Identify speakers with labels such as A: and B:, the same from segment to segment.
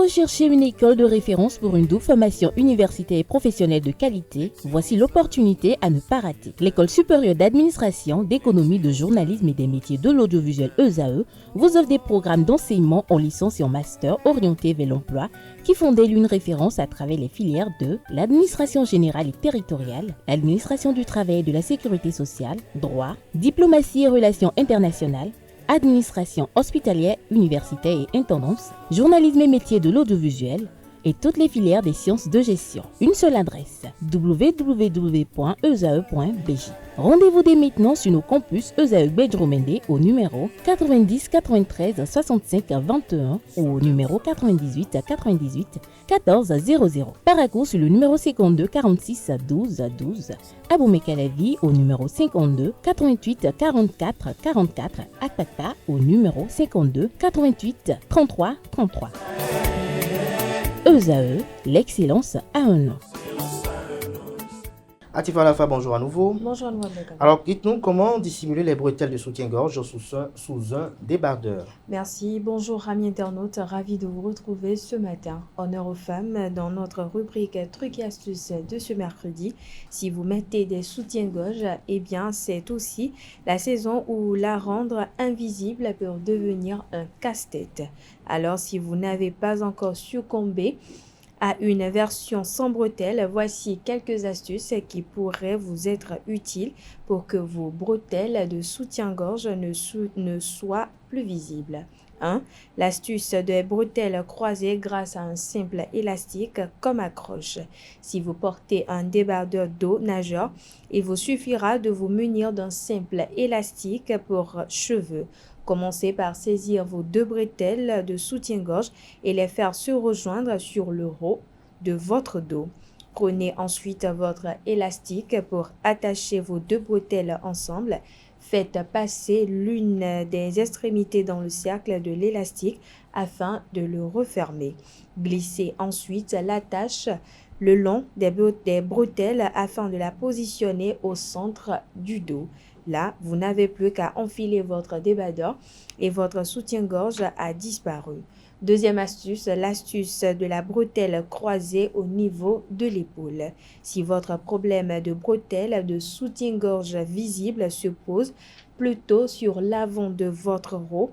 A: recherchez une école de référence pour une double formation universitaire et professionnelle de qualité? Voici l'opportunité à ne pas rater. L'École supérieure d'administration, d'économie, de journalisme et des métiers de l'audiovisuel ESAE vous offre des programmes d'enseignement en licence et en master orientés vers l'emploi qui font d'elle une référence à travers les filières de l'administration générale et territoriale, l'administration du travail et de la sécurité sociale, droit, diplomatie et relations internationales, administration hospitalière, universitaire et intendance, journalisme et métiers de l'audiovisuel et toutes les filières des sciences de gestion. Une seule adresse, www.esae.bj. Rendez-vous dès maintenant sur nos campus ESAE Bedjromende au numéro 90 93 65 21 ou au numéro 98 98 14 00. Paracourt sur le numéro 52 46 12 12. Aboumé-Calavi au numéro 52 88 44 44. Akpaka au numéro 52 88 33 33. ESAE, l'excellence à un nom.
B: Atifa Lafa, bonjour à nouveau.
C: Bonjour à nouveau.
B: Alors, dites-nous comment dissimuler les bretelles de soutien-gorge sous un débardeur.
C: Merci, bonjour amis internautes, ravi de vous retrouver ce matin. Honneur aux femmes dans notre rubrique trucs et astuces de ce mercredi. Si vous mettez des soutiens-gorge, eh bien c'est aussi la saison où la rendre invisible peut devenir un casse-tête. Alors si vous n'avez pas encore succombé à une version sans bretelles, voici quelques astuces qui pourraient vous être utiles pour que vos bretelles de soutien-gorge ne soient plus visibles. 1. L'astuce des bretelles croisées grâce à un simple élastique comme accroche. Si vous portez un débardeur d'eau nageur, il vous suffira de vous munir d'un simple élastique pour cheveux. Commencez par saisir vos deux bretelles de soutien-gorge et les faire se rejoindre sur le haut de votre dos. Prenez ensuite votre élastique pour attacher vos deux bretelles ensemble. Faites passer l'une des extrémités dans le cercle de l'élastique afin de le refermer. Glissez ensuite l'attache le long des bretelles afin de la positionner au centre du dos. Là, vous n'avez plus qu'à enfiler votre débardeur et votre soutien-gorge a disparu. Deuxième astuce, l'astuce de la bretelle croisée au niveau de l'épaule. Si votre problème de bretelle de soutien-gorge visible se pose plutôt sur l'avant de votre roue,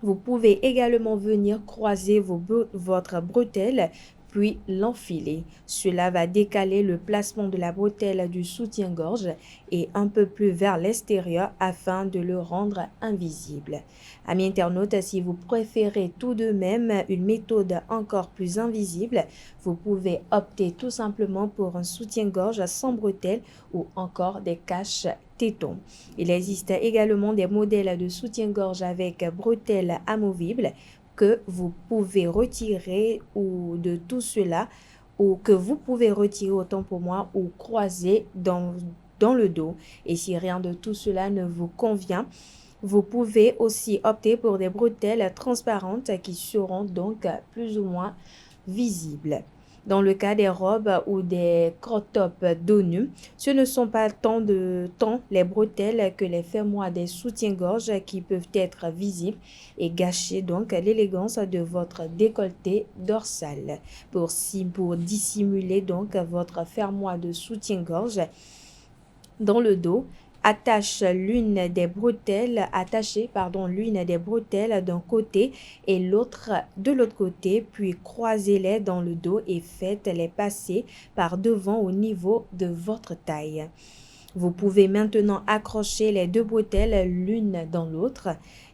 C: vous pouvez également venir croiser votre bretelle puis l'enfiler. Cela va décaler le placement de la bretelle du soutien-gorge et un peu plus vers l'extérieur afin de le rendre invisible. Amis internautes, si vous préférez tout de même une méthode encore plus invisible, vous pouvez opter tout simplement pour un soutien-gorge sans bretelles ou encore des cache-tétons. Il existe également des modèles de soutien-gorge avec bretelles amovibles que vous pouvez retirer ou de tout cela ou que vous pouvez retirer autant pour moi ou croiser dans le dos. Et si rien de tout cela ne vous convient, vous pouvez aussi opter pour des bretelles transparentes qui seront donc plus ou moins visibles. Dans le cas des robes ou des crop-tops dos nu, ce ne sont pas tant les bretelles que les fermoirs des soutiens-gorge qui peuvent être visibles et gâcher donc l'élégance de votre décolleté dorsal. Pour dissimuler donc votre fermoir de soutien-gorge dans le dos, attachez l'une des bretelles d'un côté et l'autre de l'autre côté, puis croisez-les dans le dos et faites-les passer par devant au niveau de votre taille. Vous pouvez maintenant accrocher les deux bretelles l'une dans l'autre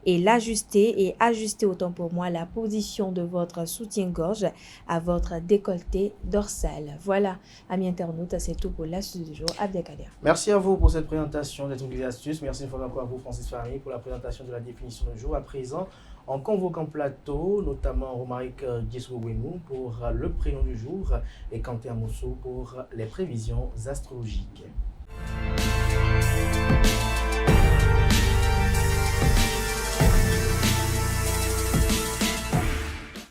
C: et ajuster autant pour moi la position de votre soutien-gorge à votre décolleté dorsal. Voilà, amis internautes, c'est tout pour l'astuce du jour. Abdelkader.
B: Merci à vous pour cette présentation des trucs et astuces. Merci une fois encore à vous, Francis Fahmy, pour la présentation de la définition du jour. À présent, en convoquant plateau, notamment Romaric Djesouwenou pour le prénom du jour et Kanté Amoussou pour les prévisions astrologiques.